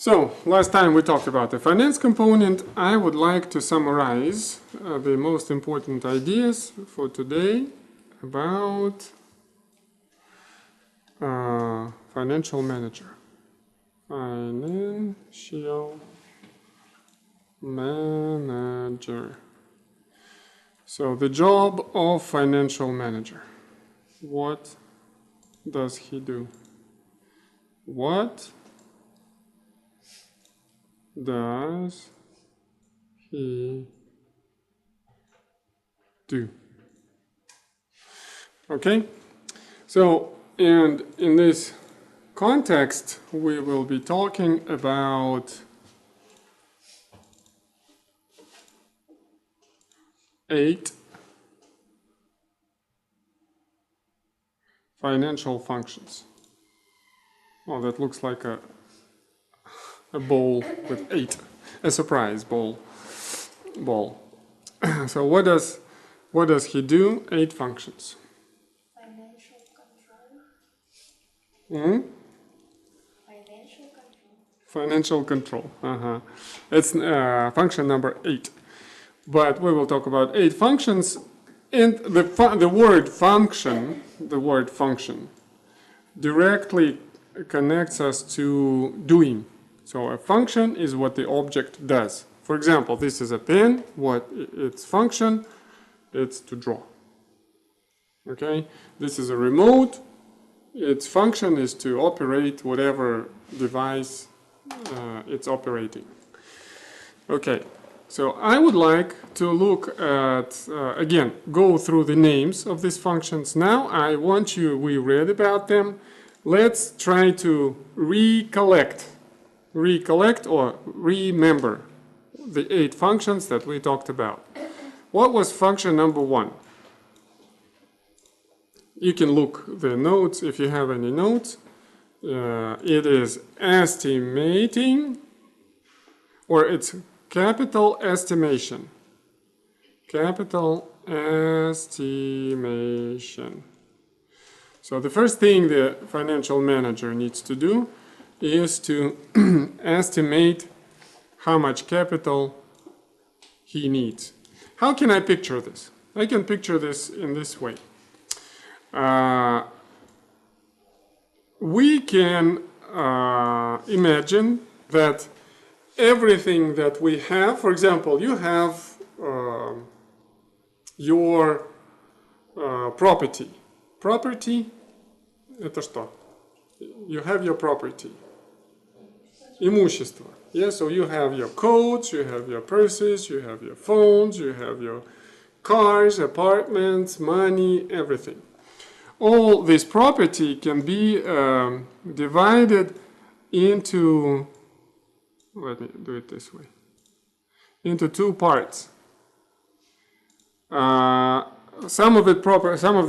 So, last time we talked about the finance component. I would like to summarize the most important ideas for today about financial manager. Financial manager. So, the job of financial manager. What does he do? What does he do? Okay, so, and in this context, we will be talking about 8 financial functions. Oh, that looks like a bowl with 8, a surprise bowl. So what does he do? 8 functions. Financial control. Financial control. Financial control. It's function number 8. But we will talk about 8 functions, and the word function directly connects us to doing. So a function is what the object does. For example, this is a pen. What its function? It's to draw. Okay. This is a remote. Its function is to operate whatever device it's operating. Okay. So I would like to look at, again, go through the names of these functions. Now I want you, we read about them. Let's try to recollect or remember the 8 functions that we talked about. What was function number 1? You can look the notes if you have any notes. It is estimating, or it's capital estimation. Capital estimation. So the first thing the financial manager needs to do is to estimate how much capital he needs. How can I picture this? I can picture this in this way. We can imagine that everything that we have, for example, you have your property. Property – это что? You have your property. Имущество. Yeah, so you have your coats, you have your purses, you have your phones, you have your cars, apartments, money, everything. All this property can be divided into, let me do it this way, into 2 parts. Some of the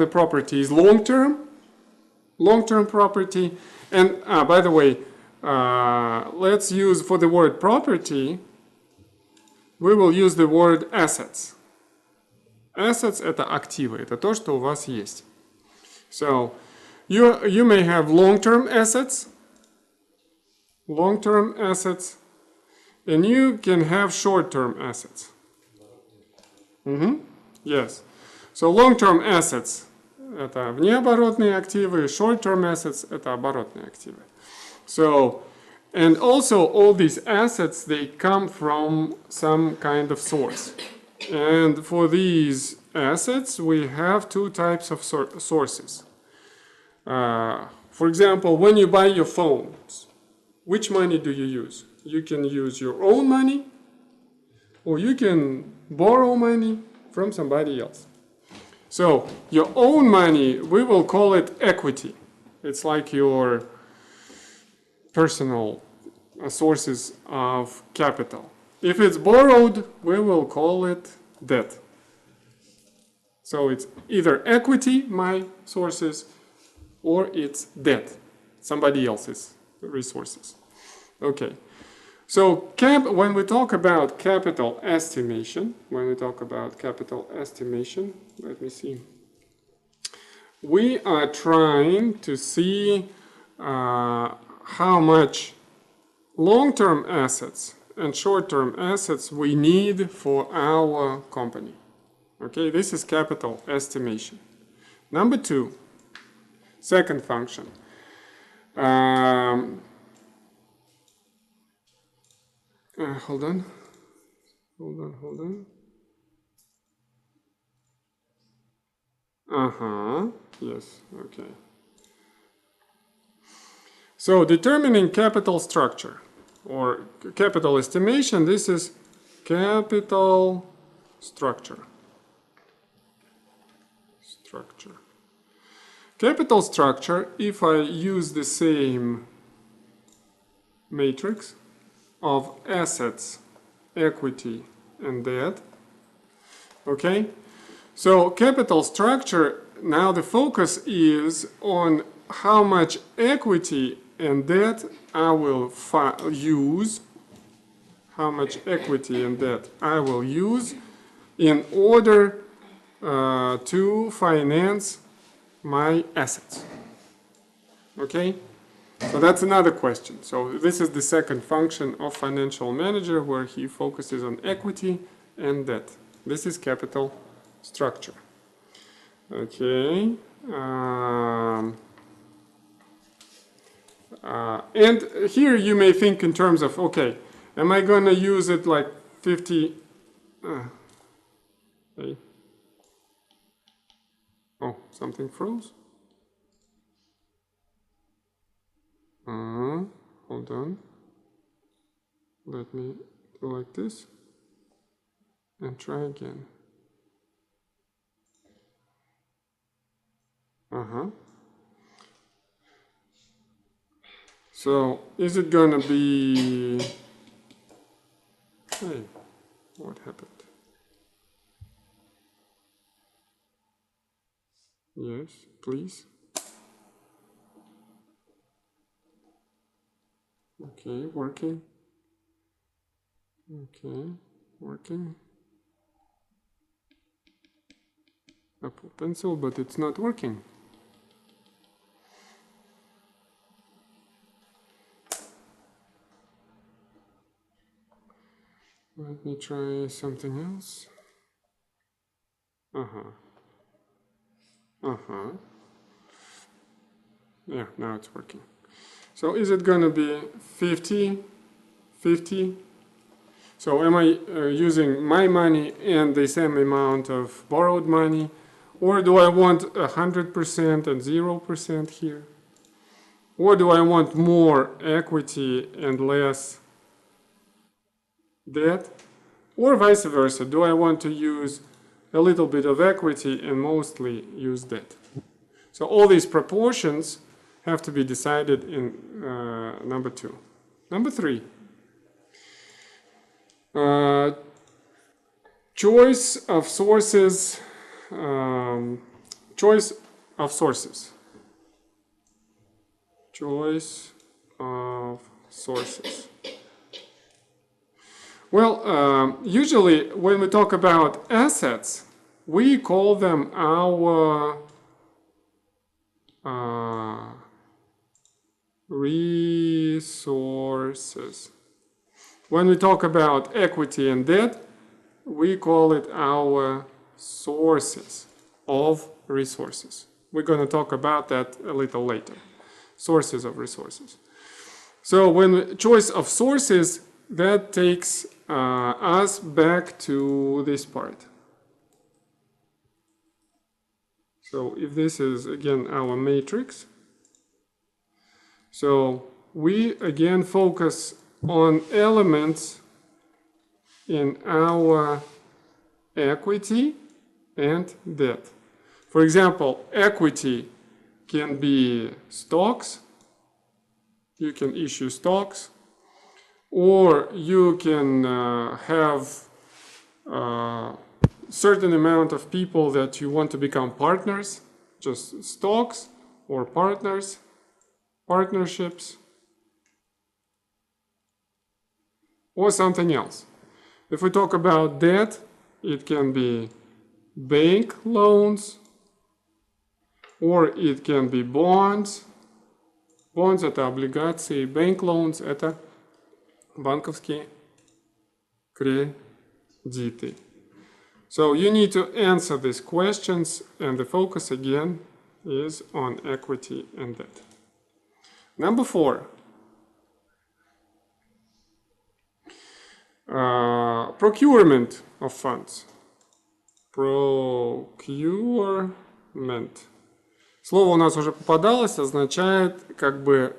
property is long-term property, and by the way, let's use for the word property, we will use the word assets. Assets – это активы, это то, что у вас есть. So, you may have long-term assets, and you can have short-term assets. Yes. So, long-term assets – это внеоборотные активы, short-term assets – это оборотные активы. So, and also all these assets, they come from some kind of source. And for these assets, we have 2 types of sources. For example, when you buy your phones, which money do you use? You can use your own money, or you can borrow money from somebody else. So, your own money, we will call it equity. It's like your personal sources of capital. If it's borrowed, we will call it debt. So it's either equity, my sources, or it's debt, somebody else's resources. Okay. So when we talk about capital estimation, let me see. We are trying to see how much long-term assets and short-term assets we need for our company. Okay, this is capital estimation. Number two, second function. Hold on. Yes, okay. So determining capital structure or capital estimation, this is capital structure. Capital structure, if I use the same matrix of assets, equity, and debt, okay? So capital structure, now the focus is on how much equity and debt I will use, in order to finance my assets. Okay? So that's another question. So this is the second function of financial manager, where he focuses on equity and debt. This is capital structure. Okay. And here you may think in terms of, okay, am I going to use it like 50? Hey. Oh, something froze? Hold on. Let me do like this and try again. So is it gonna be, hey, what happened? Yes, please. Okay, working. Okay, working. Apple Pencil, but it's not working. Let me try something else. Yeah, now it's working. So is it gonna be 50, 50? So am I using my money and the same amount of borrowed money? Or do I want 100% and 0% here? Or do I want more equity and less debt? Or vice versa, do I want to use a little bit of equity and mostly use debt? So all these proportions have to be decided in number two. Number three, choice of sources. Choice of sources. Choice of sources. Well, usually when we talk about assets, we call them our resources. When we talk about equity and debt, we call it our sources of resources. We're going to talk about that a little later. Sources of resources. So when choice of sources, that takes us back to this part. So if this is again our matrix, so we again focus on elements in our equity and debt. For example, equity can be stocks. You can issue stocks, or you can have certain amount of people that you want to become partners, just stocks or partners, partnerships, or something else. If we talk about debt, it can be bank loans, or it can be bonds. Bonds — это облигации, bank loans — это банковские кредиты. So you need to answer these questions, and the focus again is on equity and debt. Number 4. Procurement of funds. Procurement. Слово у нас уже попадалось, означает как бы,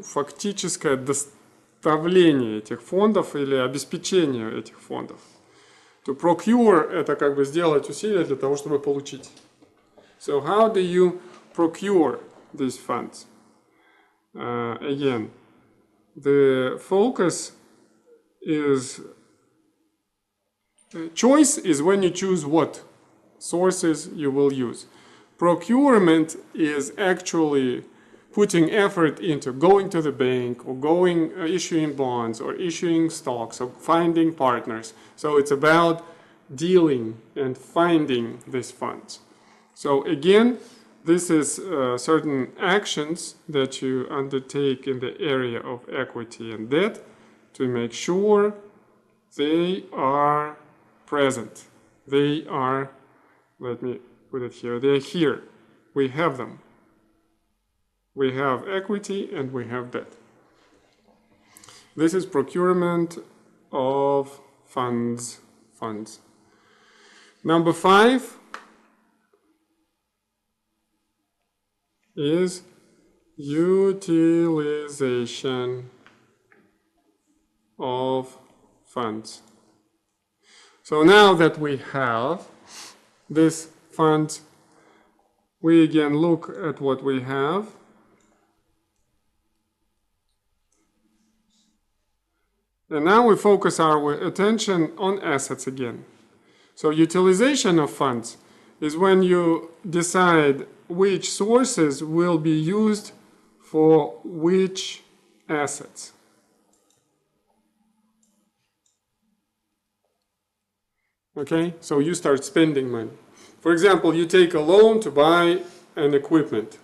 фактическое доставление этих фондов или обеспечение этих фондов. To procure – это как бы сделать усилия для того, чтобы получить. So how do you procure these funds? Again, the focus is choice is when you choose what sources you will use. Procurement is actually putting effort into going to the bank or going issuing bonds or issuing stocks or finding partners. So it's about dealing and finding these funds. So again, this is certain actions that you undertake in the area of equity and debt to make sure they are present. They are, let me put it here, they're here. We have them. We have equity and we have debt. This is procurement of funds. Number 5 is utilization of funds. So now that we have this funds, we again look at what we have. And now we focus our attention on assets again. So utilization of funds is when you decide which sources will be used for which assets. Okay, so you start spending money. For example, you take a loan to buy an equipment.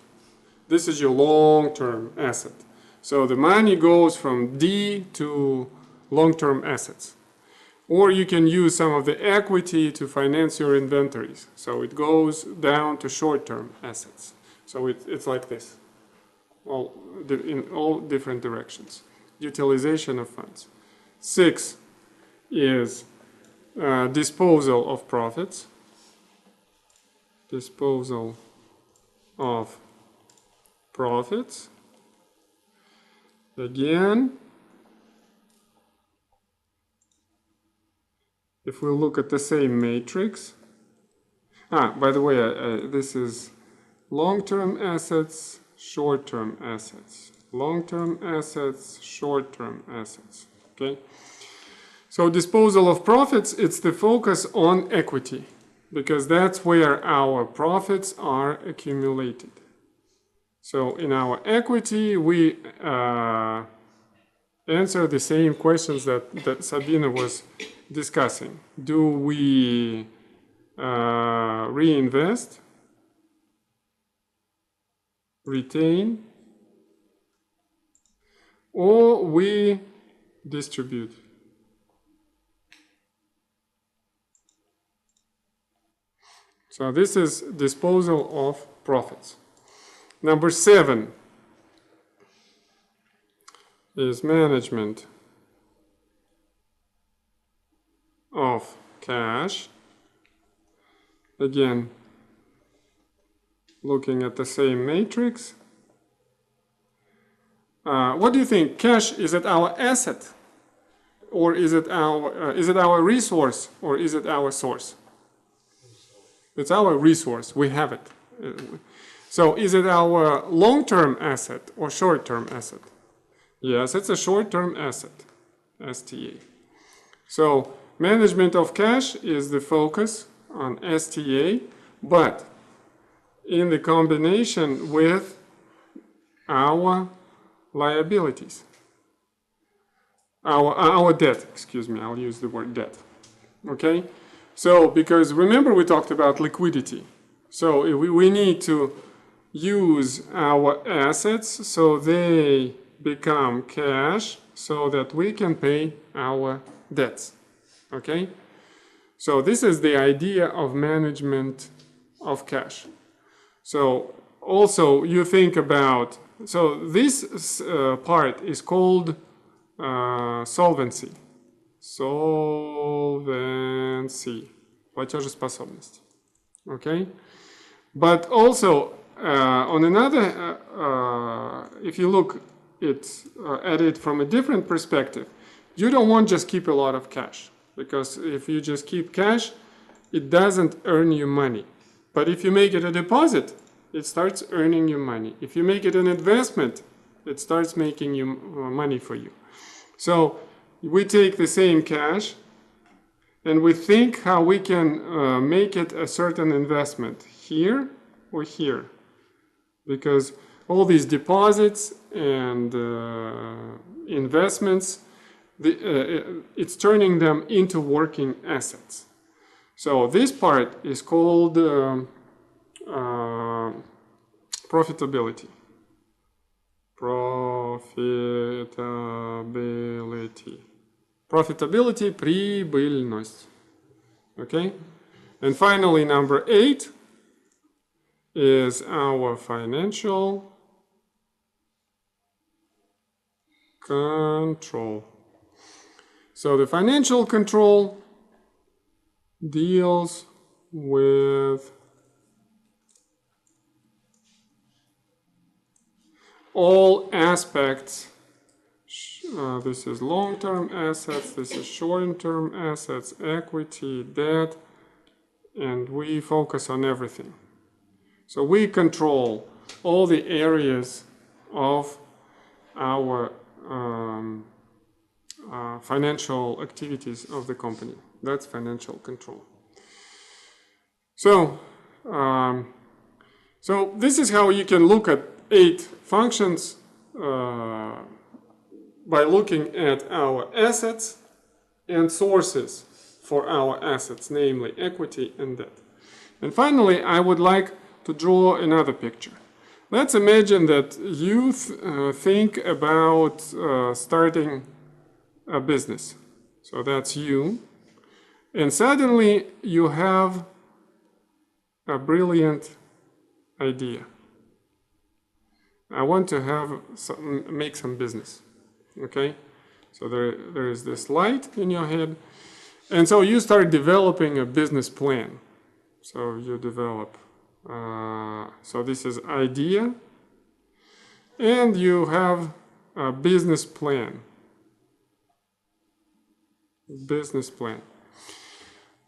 This is your long-term asset. So the money goes from D to long-term assets. Or you can use some of the equity to finance your inventories. So it goes down to short-term assets. So it's like this, in all different directions. Utilization of funds. 6 is disposal of profits. Disposal of profits. Again, if we look at the same matrix, by the way, this is long-term assets, short-term assets. Long-term assets, short-term assets, okay? So disposal of profits, it's the focus on equity, because that's where our profits are accumulated. So in our equity, we answer the same questions that Sabina was discussing. Do we reinvest, retain, or we distribute? So this is disposal of profits. Number 7 is management of cash. Again, looking at the same matrix. What do you think? Cash, is it our asset, or is it our resource, or is it our source? It's our resource. We have it. So is it our long-term asset or short-term asset? Yes, it's a short-term asset, STA. So management of cash is the focus on STA, but in the combination with our liabilities. Our debt, excuse me, I'll use the word debt. Okay? So, because remember we talked about liquidity. So we need to use our assets so they become cash so that we can pay our debts. Okay? So this is the idea of management of cash. So also you think about, so this part is called solvency. Solvency. Платежеспособность. Okay? But also, on another, if you look at it from a different perspective, you don't want just keep a lot of cash. Because if you just keep cash, it doesn't earn you money. But if you make it a deposit, it starts earning you money. If you make it an investment, it starts making you money for you. So we take the same cash and we think how we can make it a certain investment here or here. Because all these deposits and investments, it's turning them into working assets. So this part is called profitability. Profitability. Profitability, прибыльность. Okay? And finally, number 8 is our financial control. So the financial control deals with all aspects. This is long-term assets, this is short-term assets, equity, debt, and we focus on everything. So we control all the areas of our financial activities of the company. That's financial control. So, so this is how you can look at 8 functions by looking at our assets and sources for our assets, namely equity and debt. And finally, I would like to draw another picture. Let's imagine that you think about starting a business. So that's you. And suddenly you have a brilliant idea. I want to make some business. Okay? So there is this light in your head. And so you start developing a business plan. So you develop, so this is idea. And you have a business plan. Business plan.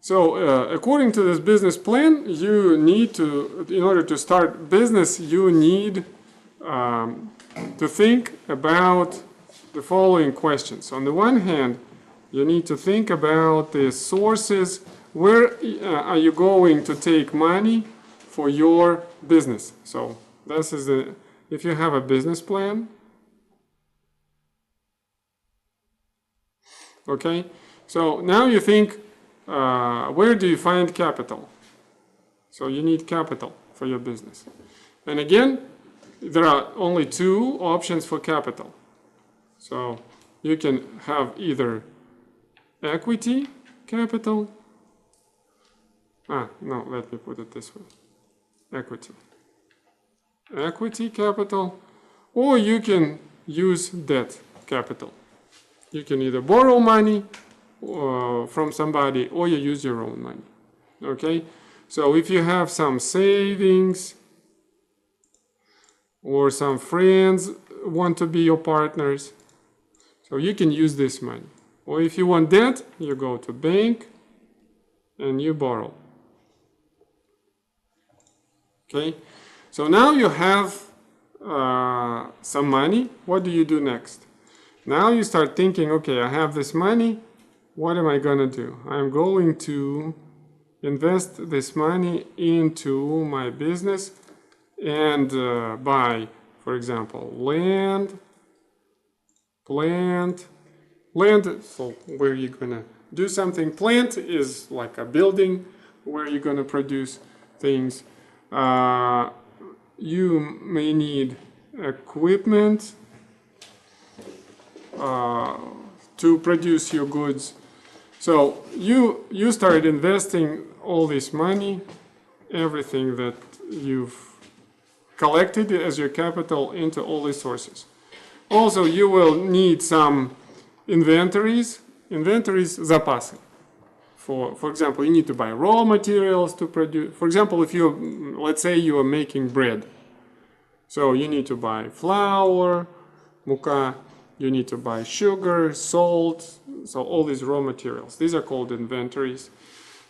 So according to this business plan, you need to, in order to start business, you need to think about the following questions. On the one hand, you need to think about the sources. Where are you going to take money for your business? So this is if you have a business plan. Okay, so now you think, where do you find capital? So you need capital for your business. And again, there are only 2 options for capital. So you can have either equity capital. No, let me put it this way. Equity. Equity capital, or you can use debt capital. You can either borrow money from somebody or you use your own money. Okay? So if you have some savings or some friends want to be your partners, so you can use this money. Or if you want debt, you go to bank and you borrow. Okay? So now you have some money. What do you do next? Now you start thinking, okay, I have this money. What am I going to do? I'm going to invest this money into my business and buy, for example, land, so where you're going to do something. Plant is like a building where you're going to produce things. You may need equipment to produce your goods. So you start investing all this money, everything that you've collected as your capital into all these sources. Also, you will need some inventories, запасы. For example, you need to buy raw materials to produce. For example, if you, let's say you are making bread. So you need to buy flour, мука, you need to buy sugar, salt, so all these raw materials. These are called inventories.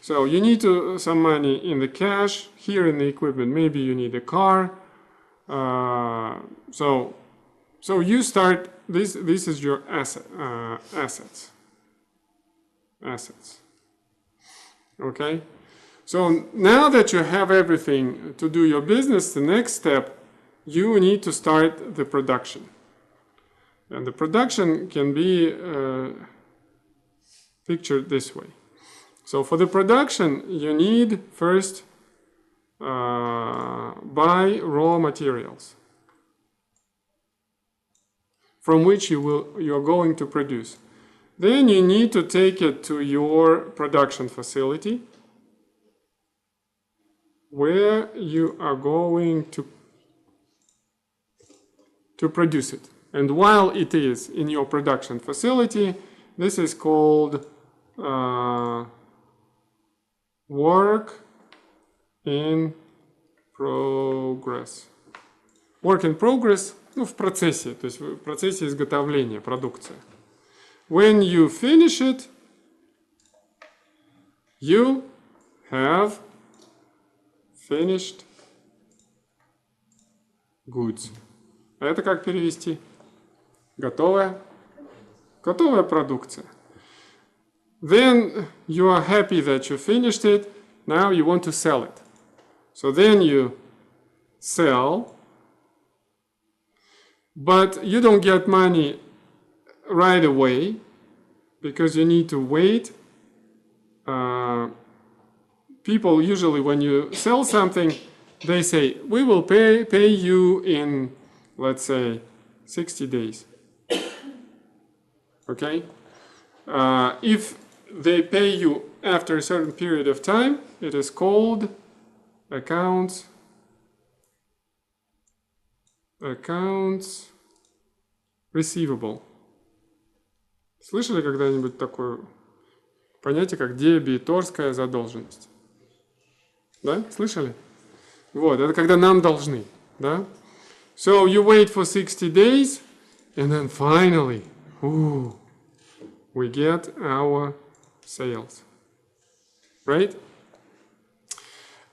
So you need some money in the cash, here in the equipment, maybe you need a car. So you start, this is your assets. Okay? So now that you have everything to do your business, the next step, you need to start the production. And the production can be pictured this way. So for the production, you need first buy raw materials from which you are going to produce. Then you need to take it to your production facility where you are going to produce it. And while it is in your production facility, this is called work in progress. Work in progress, ну, в процессе, то есть в процессе изготовления, продукция. When you finish it, you have finished goods. А это как перевести? Готовая? Готовая продукция. Then you are happy that you finished it. Now you want to sell it. So then you sell, but you don't get money right away because you need to wait. People usually, when you sell something, they say, we will pay you in, let's say, 60 days. Okay? If they pay you after a certain period of time, it is called accounts receivable. Слышали когда-нибудь такое понятие, как дебиторская задолженность? Да? Слышали? Вот, это когда нам должны, да? So you wait for 60 days, and then finally, we get our sales, right?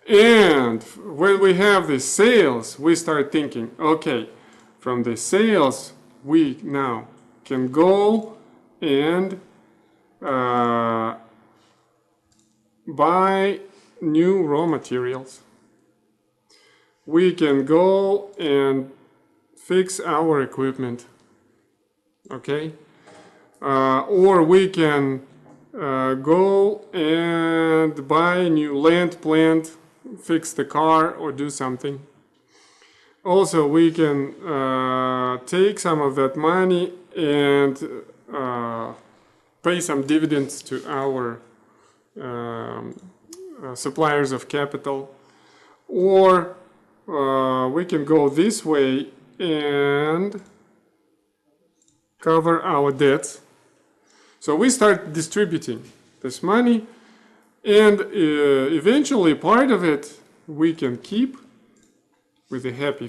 And when we have the sales, we start thinking, okay, from the sales, we now can go and buy new raw materials. We can go and fix our equipment, okay? Or we can go and buy a new land plant, fix the car or do something. Also, we can take some of that money and pay some dividends to our suppliers of capital. Or we can go this way and cover our debts. So we start distributing this money, and eventually part of it we can keep with the happy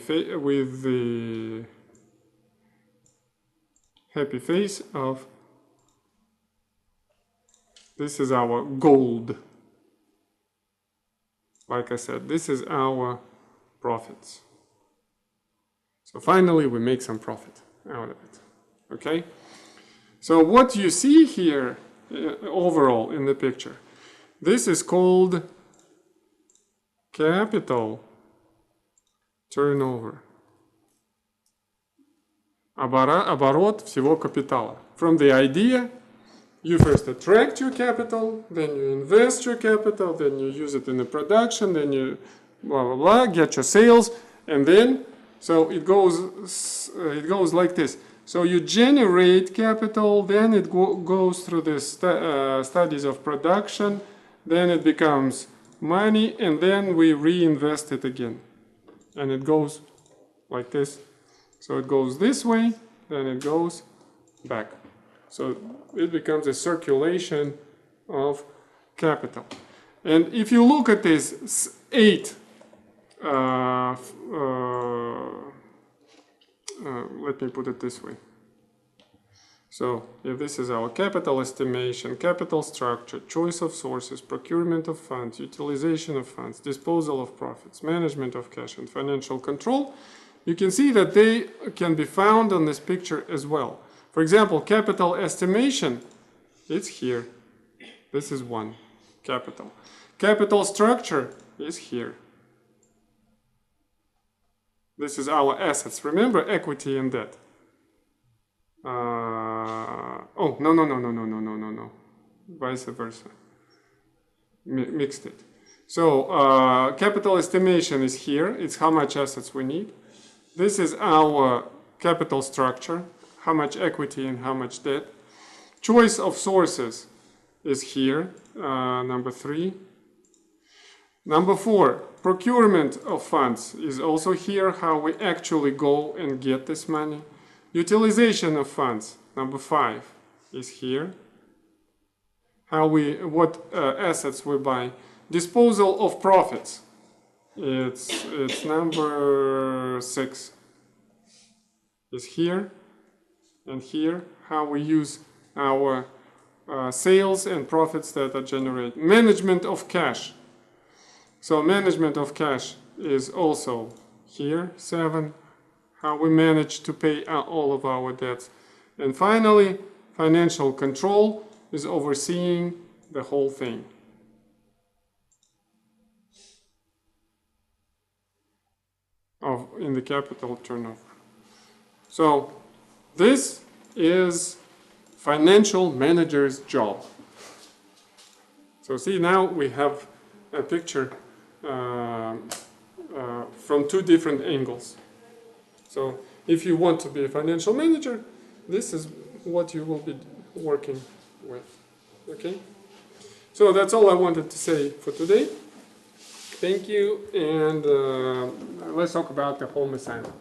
face of this is our gold. Like I said, this is our profits. So finally we make some profit out of it. Okay? So what you see here overall in the picture, this is called capital turnover. Оборот всего капитала. From the idea, you first attract your capital, then you invest your capital, then you use it in the production, then you blah blah blah, get your sales, and then so it goes like this. So you generate capital, then it goes through the studies of production, then it becomes money, and then we reinvest it again. And it goes like this. So it goes this way, then it goes back. So it becomes a circulation of capital. And if you look at this 8, let me put it this way. So if this is our capital estimation, capital structure, choice of sources, procurement of funds, utilization of funds, disposal of profits, management of cash, and financial control, you can see that they can be found on this picture as well. For example, capital estimation, it's here. This is one, capital. Capital structure is here. This is our assets. Remember equity and debt. Oh, no. Vice versa. Mixed it. So capital estimation is here. It's how much assets we need. This is our capital structure, how much equity and how much debt. Choice of sources is here, number 3. Number 4, procurement of funds is also here, how we actually go and get this money. Utilization of funds, number 5, is here. What assets we buy. Disposal of profits, it's number 6, is here. And here, how we use our sales and profits that are generated. Management of cash. So management of cash is also here, 7, how we manage to pay all of our debts. And finally, financial control is overseeing the whole thing. In the capital turnover. So this is financial manager's job. So see, now we have a picture from 2 different angles. So if you want to be a financial manager, this is what you will be working with. Okay? So that's all I wanted to say for today. Thank you, and let's talk about the home assignment.